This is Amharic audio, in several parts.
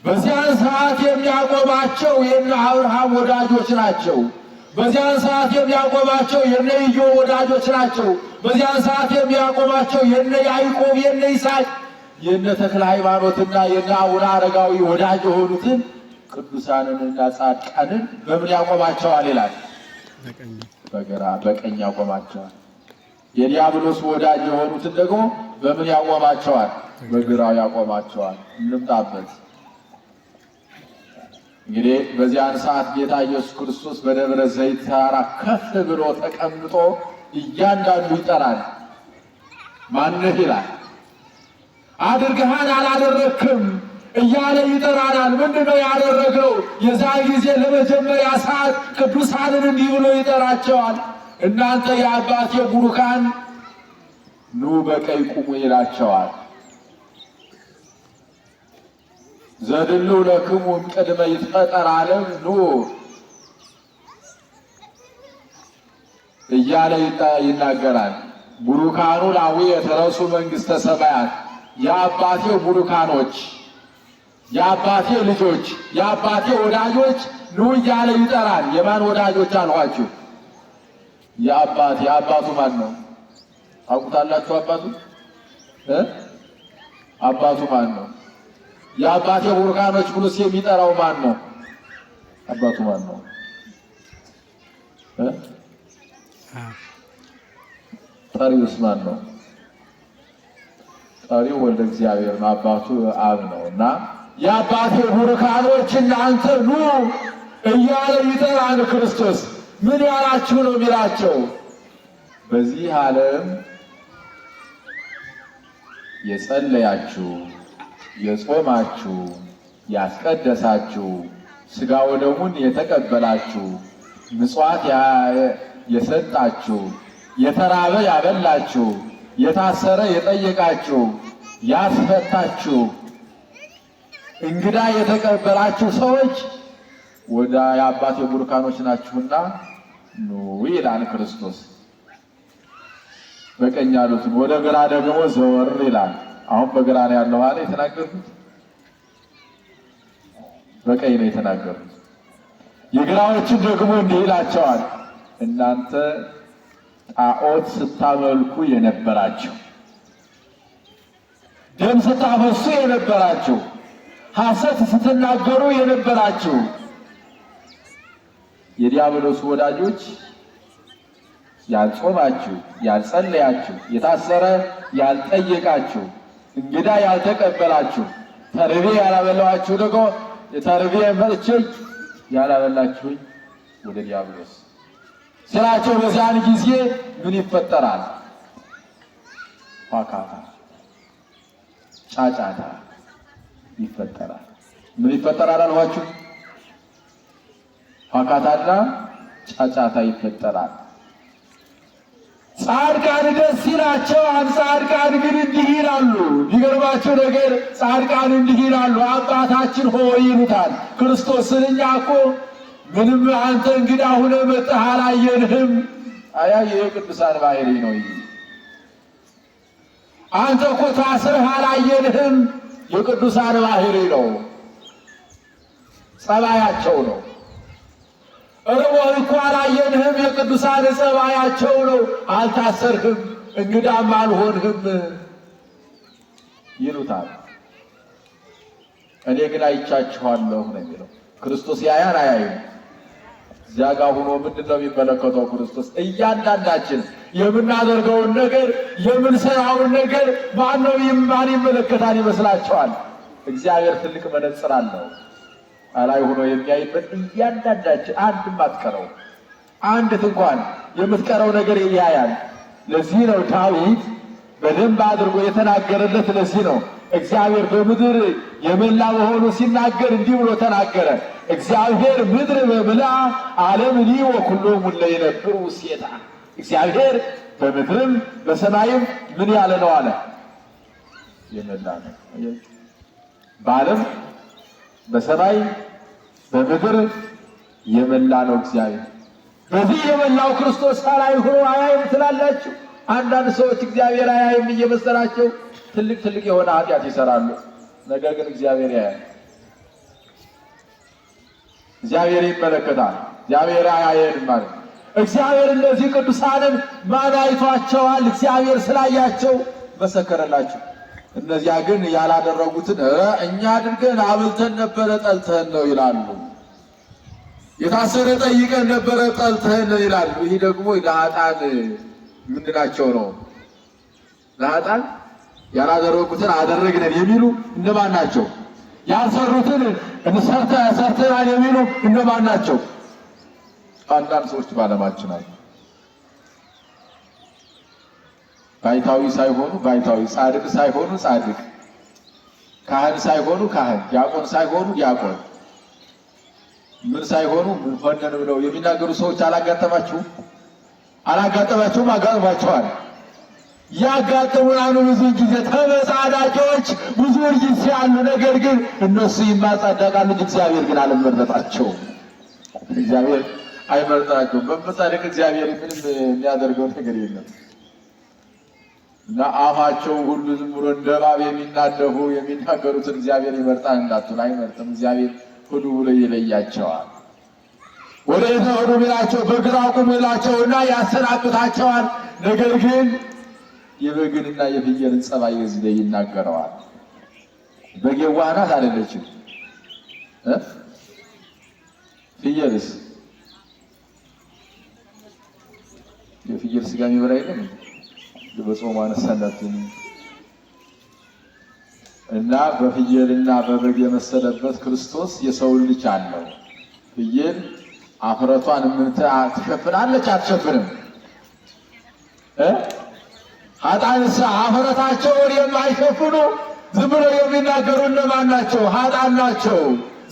በዚያን ሰዓት የሚያቆማቸው የነ አብርሃም ወዳጆች ናቸው። በዚያን ሰዓት የሚያቆማቸው የነ ኢዮብ ወዳጆች ናቸው። በዚያን ሰዓት የሚያቆማቸው የነ ያዕቆብ የነ ይስሐቅ የነ ተክለ ሃይማኖትና የነ አቡነ አረጋዊ ወዳጅ የሆኑትን ቅዱሳንንና ጻድቃንን በምን ያቆማቸዋል ይላል? በግራ በቀኝ ያቆማቸዋል። የዲያብሎስ ወዳጅ የሆኑትን ደግሞ በምን ያቆማቸዋል? በግራው ያቆማቸዋል። እንምጣበት። እንግዲህ በዚያን ሰዓት ጌታ ኢየሱስ ክርስቶስ በደብረ ዘይት ተራራ ከፍ ብሎ ተቀምጦ እያንዳንዱ ይጠራል። ማንህ ይላል። አድርገሃል አላደረክም እያለ ይጠራናል። ምንድነው ያደረገው? የዛ ጊዜ ለመጀመሪያ ሰዓት ቅዱሳንን እንዲህ ብሎ ይጠራቸዋል። እናንተ የአባቴ ቡሩካን ኑ በቀኝ ቁሙ ይላቸዋል። ዘድሉ ለክሙ ቅድመ ይትፈጠር ዓለም ኑ እያለ ይናገራል። ቡሩካኑ ላዊ የተረሱ መንግሥተ ሰማያት የአባቴ ቡሩካኖች፣ የአባቴ ልጆች፣ የአባቴ ወዳጆች ኑ እያለ ይጠራል። የማን ወዳጆች አልኋችሁ? የአባቴ። አባቱ ማን ነው? ታውቁታላችሁ? አባቱ ማን ነው? የአባቴ ቡሩካኖች ብሎስ የሚጠራው ማን ነው? አባቱ ማን ነው? ጠሪውስ ማን ነው? ጠሪው ወልደ እግዚአብሔር ነው። አባቱ አብ ነው። እና የአባቴ ቡሩካኖች እናንተ ኑ እያለ ይጠራል ክርስቶስ። ምን ያላችሁ ነው የሚላቸው? በዚህ ዓለም የጸለያችሁ፣ የጾማችሁ፣ ያስቀደሳችሁ፣ ሥጋ ወደሙን የተቀበላችሁ፣ ምጽዋት የሰጣችሁ፣ የተራበ ያበላችሁ፣ የታሰረ የጠየቃችሁ፣ ያስፈታችሁ፣ እንግዳ የተቀበላችሁ ሰዎች ወደ የአባቴ ቡሩካኖች ናችሁና ኑ ይላል ክርስቶስ። በቀኝ ያሉትን ወደ ግራ ደግሞ ዘወር ይላል። አሁን በግራ ነው ያለው አለ የተናገርኩት፣ በቀኝ ነው የተናገርኩት። የግራዎችን ደግሞ እንዲህ ይላቸዋል። እናንተ ጣዖት ስታመልኩ የነበራችሁ፣ ደም ስታፈሱ የነበራችሁ፣ ሐሰት ስትናገሩ የነበራችሁ የዲያብሎስ ወዳጆች፣ ያልጾማችሁ፣ ያልጸለያችሁ፣ የታሰረ ያልጠየቃችሁ፣ እንግዳ ያልተቀበላችሁ፣ ተርቤ ያላበላችሁ ደግሞ ተርቤ መጥቼ ያላበላችሁኝ ወደ ዲያብሎስ ስላቸው። በዚያን ጊዜ ምን ይፈጠራል? ዋካታ፣ ጫጫታ ይፈጠራል። ምን ይፈጠራል አልኋችሁ? ዋካታና ጫጫታ ይፈጠራል። ጻድቃን ደስ ይላቸዋል። ጻድቃን ግን እንዲህ ይላሉ። የሚገርማቸው ነገር ጻድቃን እንዲህ ይላሉ። አባታችን ሆይ ይሉታል ክርስቶስን። እኛ እኮ ምንም አንተ እንግዳ ሁነህ መጥተህ አላየንህም። አያ የቅዱሳን ባህሪ ነው። አንተ እኮ ታስረህ አላየንህም። የቅዱሳን ባህሪ ነው፣ ጸባያቸው ነው። እርቦህ እኮ አላየንህም። የቅዱሳን ጸባያቸው ነው። አልታሰርህም፣ እንግዳም አልሆንህም ይሉታል። እኔ ግን አይቻችኋለሁ ነው የሚለው ክርስቶስ። ያያን አያይም። እዚያ ጋር ሆኖ ምንድን ነው የሚመለከተው ክርስቶስ? እያንዳንዳችን የምናደርገውን ነገር የምንሰራውን ነገር ማን ይመለከታል ይመስላችኋል? እግዚአብሔር ትልቅ መነጽር አለው። አላይ ሆኖ የሚያይበት እያንዳንዳችን አንድም አትቀረው፣ አንዲት እንኳን የምትቀረው ነገር ያያል። ለዚህ ነው ዳዊት በደንብ አድርጎ የተናገረለት። ለዚህ ነው እግዚአብሔር በምድር የመላ መሆኑ ሲናገር እንዲህ ብሎ ተናገረ። እግዚአብሔር ምድር በምልአ ዓለም ሊ ወኩሎሙ ለይነብሩ ውስቴታ። እግዚአብሔር በምድርም በሰማይም ምን ያለ ነው አለ? የመላ ነው። በዓለም በሰማይ በምድር የመላ ነው እግዚአብሔር። በዚህ የመላው ክርስቶስ ላይ ሆኖ አያይም ትላላችሁ? አንዳንድ ሰዎች እግዚአብሔር አያይም እየመሰላቸው ትልቅ የሆነ ኃጢአት ይሰራሉ። ነገር ግን እግዚአብሔር ያያል። እግዚአብሔር ይመለከታል። እግዚአብሔር አያየንም ማለት እግዚአብሔር እነዚህ ቅዱሳንን ማን አይቷቸዋል? እግዚአብሔር ስላያቸው መሰከረላቸው። እነዚያ ግን ያላደረጉትን እኛ አድርገን አብልተን ነበረ ጠልተን ነው ይላሉ። የታሰረ ጠይቀን ነበረ ጠልተን ነው ይላሉ። ይህ ደግሞ ለኃጥአን ምንድናቸው ነው? ለኃጥአን ያላደረጉትን አደረግን የሚሉ እነማን ናቸው? ያልሰሩትን ሰርተናል የሚሉ እነማን ናቸው? አንዳንድ ሰዎች ባለማችን አሉ። ባይታዊ ሳይሆኑ ባይታዊ፣ ጻድቅ ሳይሆኑ ጻድቅ፣ ካህን ሳይሆኑ ካህን፣ ዲያቆን ሳይሆኑ ዲያቆን፣ ምን ሳይሆኑ ምን ሆነን ብለው የሚናገሩ ሰዎች አላጋጠማችሁም? አላጋጠማችሁም? አጋጥሟቸዋል። ያጋጥሙናል። ብዙ ጊዜ ተመጻዳቂዎች ብዙ ጊዜ ያሉ፣ ነገር ግን እነሱ ይማጻደቃሉ። እግዚአብሔር ግን አልመረጣቸውም። እግዚአብሔር አይመርጣቸውም። በመጻደቅ እግዚአብሔር ምንም የሚያደርገው ነገር የለም እና አፋቸው ሁሉ ዝም ብሎ እንደ እባብ የሚናደፉ የሚናገሩትን እግዚአብሔር ይመርጣል እንዳትሉ፣ አይመርጥም። እግዚአብሔር ሁሉ ብሎ ይለያቸዋል። ወደ የት ሄዱ ቢላቸው በግራ ቁሙ ይላቸውና ያሰናብታቸዋል። ነገር ግን የበግንና የፍየልን ጸባይ እዚህ ላይ ይናገረዋል። በግ የዋህ ናት አይደለችም? ፍየልስ የፍየል ስጋ የሚበላ የለም በጾም አነሳላት እና በፍየልና በበግ የመሰለበት ክርስቶስ የሰው ልጅ አለው። ፍየል አፍረቷን ምን ትሸፍናለች? አትሸፍንም። ኃጥአንስ አፍረታቸውን የማይሸፍኑ ዝም ብለው የሚናገሩ እነማን ናቸው? ኃጥአን ናቸው።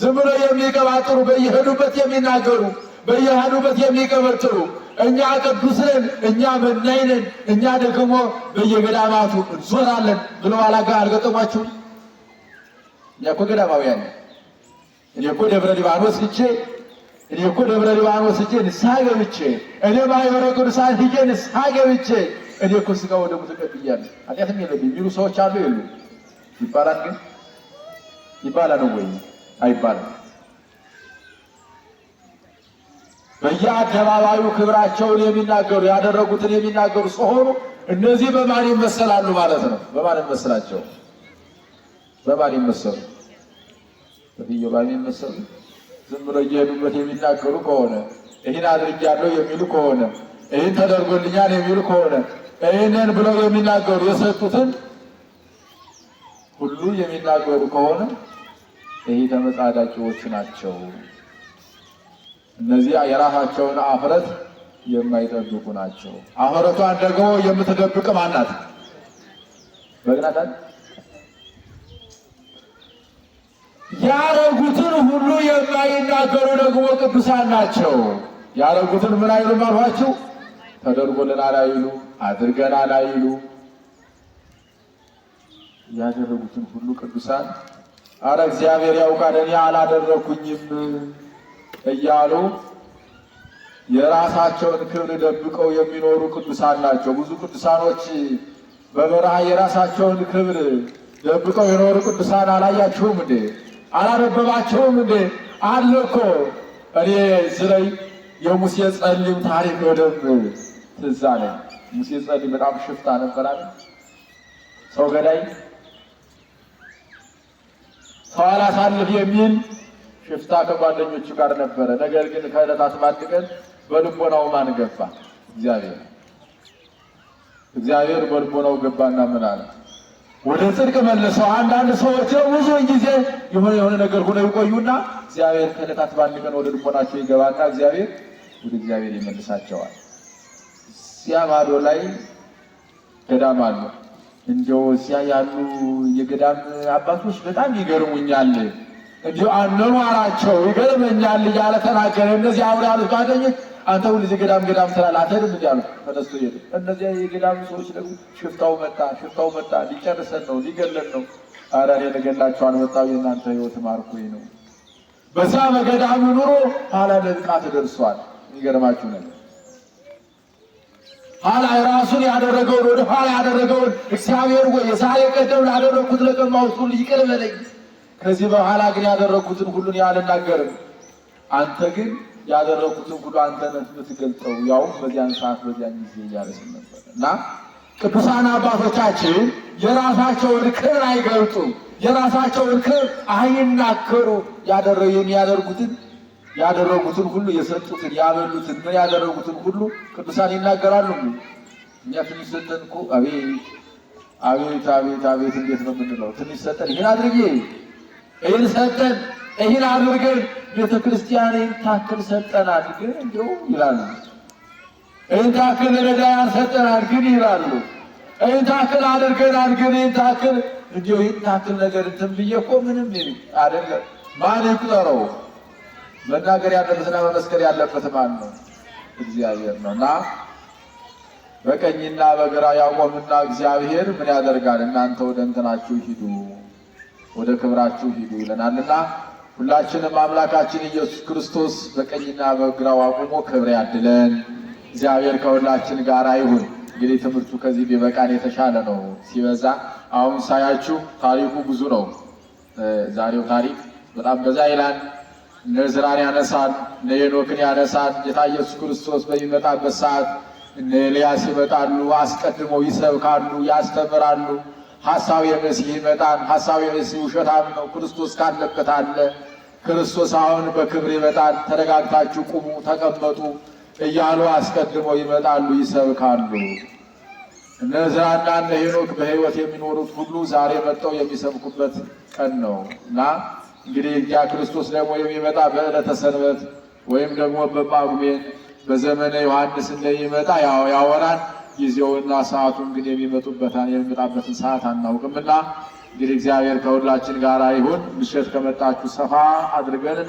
ዝም ብለው የሚቀባጥሩ፣ በየሄዱበት የሚናገሩ፣ በየሄዱበት የሚቀበጥሩ፣ እኛ ቅዱስ ነን፣ እኛ መናኝ ነን፣ እኛ ደግሞ በየገዳማቱ እንዞራለን ብለው አልገጠሟችሁም? እኛ እኮ ገዳማውያን ነን። እኔ እኮ ደብረ ሊባኖስ ሂጄ ንስሐ ገብቼ፣ እኔ ማኅበረ ቅዱሳን ሂጄ ንስሐ ገብቼ፣ እኔ እኮ ሥጋ ወደሙ ተቀብያለሁ ኃጢአትም የለብኝ የሚሉ ሰዎች አሉ የሉ? ይባላል። ግን ይባላል ወይ? አይባልም። በየአደባባዩ ክብራቸውን የሚናገሩ ያደረጉትን የሚናገሩ ሲሆኑ እነዚህ በማን ይመሰላሉ ማለት ነው? በማን ይመሰላቸው? በማን ይመሰሉ? በፍየል ይመሰሉ? ዝም ብለው እየሄዱበት የሚናገሩ ከሆነ ይህን አድርጌያለሁ የሚሉ ከሆነ ይህን ተደርጎልኛል የሚሉ ከሆነ ይህንን ብለው የሚናገሩ የሰጡትን ሁሉ የሚናገሩ ከሆነ ይህ ተመጻዳቂዎች ናቸው። እነዚያ የራሳቸውን አፍረት የማይጠብቁ ናቸው። አፍረቷን ደግሞ የምትደብቅ ማናት? በግናታል። ያረጉትን ሁሉ የማይናገሩ ደግሞ ቅዱሳን ናቸው። ያረጉትን ምን አይሉ አልኋችሁ? ተደርጎልናል አይሉ፣ አድርገናል አይሉ። ያደረጉትን ሁሉ ቅዱሳን አረ እግዚአብሔር ያውቃል እኔ አላደረኩኝም እያሉ የራሳቸውን ክብር ደብቀው የሚኖሩ ቅዱሳን ናቸው። ብዙ ቅዱሳኖች በበረሃ የራሳቸውን ክብር ደብቀው የኖሩ ቅዱሳን አላያችሁም እንዴ? አላነበባችሁም እንዴ? አለ እኮ። እኔ ስለይ የሙሴ ጸሊም ታሪክ በደንብ ትዝ አለኝ። ሙሴ ጸሊም በጣም ሽፍታ ነበር አይደል? ሰው ገዳይ፣ ሰው አላሳልፍ የሚል ሽፍታ ከጓደኞቹ ጋር ነበረ። ነገር ግን ከዕለታት በአንድ ቀን በልቦናው ማን ገባ? እግዚአብሔር በልቦናው ገባና ምን አለ? ወደ ጽድቅ መልሰው። አንዳንድ ሰዎች ብዙ ጊዜ የሆነ ነገር ሆነው ይቆዩና እግዚአብሔር ከዕለታት በአንድ ቀን ወደ ልቦናቸው ይገባና እግዚአብሔር ወደ እግዚአብሔር ይመልሳቸዋል። እዚያ ማዶ ላይ ገዳም አሉ። እንደው እዚያ ያሉ የገዳም አባቶች በጣም ይገርሙኛል፣ እንዲሁ አኗኗራቸው ይገርመኛል እያለ ተናገረ። እነዚህ አብረው ያሉት ጓደኞች አንተ ሁሉ እዚህ ገዳም ትላለህ አትሄድም እንዲ አሉ። ተነስቶ ሄዱ። እነዚያ የገዳም ሰዎች ደግሞ ሽፍታው መጣ ሊጨርሰን ነው ሊገለን ነው። ኧረ እኔ ልገላችሁ አልመጣሁ የእናንተ ሕይወት ማርኮኝ ነው። በዛ በገዳሙ ኑሮ ኋላ ለጥቃት ደርሷል። የሚገርማችሁ ነገር ኋላ ራሱን ያደረገውን ወደ ኋላ ያደረገውን እግዚአብሔር ወይ የዛሬ ቀደም ላደረግኩት ለቀማሁት ሁሉ ይቅር በለኝ፣ ከዚህ በኋላ ግን ያደረግኩትን ሁሉን አልናገርም አንተ ግን ያደረኩትን ሁሉ አንተ ነህ የምትገልጠው ያው በዚያን ሰዓት በዚያን ጊዜ እያለስን ነበር እና ቅዱሳን አባቶቻችን የራሳቸውን ክብር አይገልጡም፣ የራሳቸውን ክብር አይናገሩ። ያደረጉትን ሁሉ የሰጡትን ያበሉትን ምን ያደረጉትን ሁሉ ቅዱሳን ይናገራሉ። እኛ ትንሽ ሰጠን እኮ አቤት አቤት አቤት እንዴት ነው የምንለው? ትንሽ ሰጠን፣ ይህን አድርጌ ይህን ሰጠን፣ ይህን አድርገን ቤተ ክርስቲያን ይህን ታክል ሰጠናል ግን እንዲሁ ይላሉ። ይህን ታክል ለነዳያን ሰጠናል ግን ይላሉ። ይህን ታክል አድርገናል ግን ይህን ታክል እንዲሁ ይህን ታክል ነገር እንትን ብዬ እኮ ምንም አይደለም። ማን ይቁጠረው? መናገር ያለበትና መመስከር ያለበት ማን ነው? እግዚአብሔር ነው። እና በቀኝና በግራ ያቆምና እግዚአብሔር ምን ያደርጋል? እናንተ ወደ እንትናችሁ ሂዱ፣ ወደ ክብራችሁ ሂዱ ይለናልና ሁላችንም አምላካችን ኢየሱስ ክርስቶስ በቀኝና በግራው አቁሞ ክብር ያድለን። እግዚአብሔር ከሁላችን ጋር ይሁን። እንግዲህ ትምህርቱ ከዚህ ቢበቃን የተሻለ ነው። ሲበዛ አሁን ሳያችሁ ታሪኩ ብዙ ነው። ዛሬው ታሪክ በጣም በዛ ይላል። እነ ዕዝራን ያነሳል፣ እነ ሄኖክን ያነሳል። ጌታ ኢየሱስ ክርስቶስ በሚመጣበት ሰዓት እነ ኤልያስ ይመጣሉ፣ አስቀድመው ይሰብካሉ፣ ያስተምራሉ። ሐሳዌ መሲህ ይመጣል። ሐሳዌ መሲህ ውሸታም ነው፣ ክርስቶስ ካለበት አለ። ክርስቶስ አሁን በክብር ይመጣል፣ ተረጋግታችሁ ቁሙ፣ ተቀመጡ እያሉ አስቀድመው ይመጣሉ፣ ይሰብካሉ። እነ ዕዝራና እነ ሄኖክ በሕይወት የሚኖሩት ሁሉ ዛሬ መጥተው የሚሰብኩበት ቀን ነው እና እንግዲህ ያ ክርስቶስ ደግሞ የሚመጣ በዕለተ ሰንበት ወይም ደግሞ በጳጉሜን በዘመነ ዮሐንስ እንደሚመጣ ያወራል። ጊዜውና ሰዓቱን ግን የሚመጣበትን ሰዓት አናውቅምና እንግዲህ እግዚአብሔር ከሁላችን ጋር ይሁን። ምሽት ከመጣችሁ ሰፋ አድርገን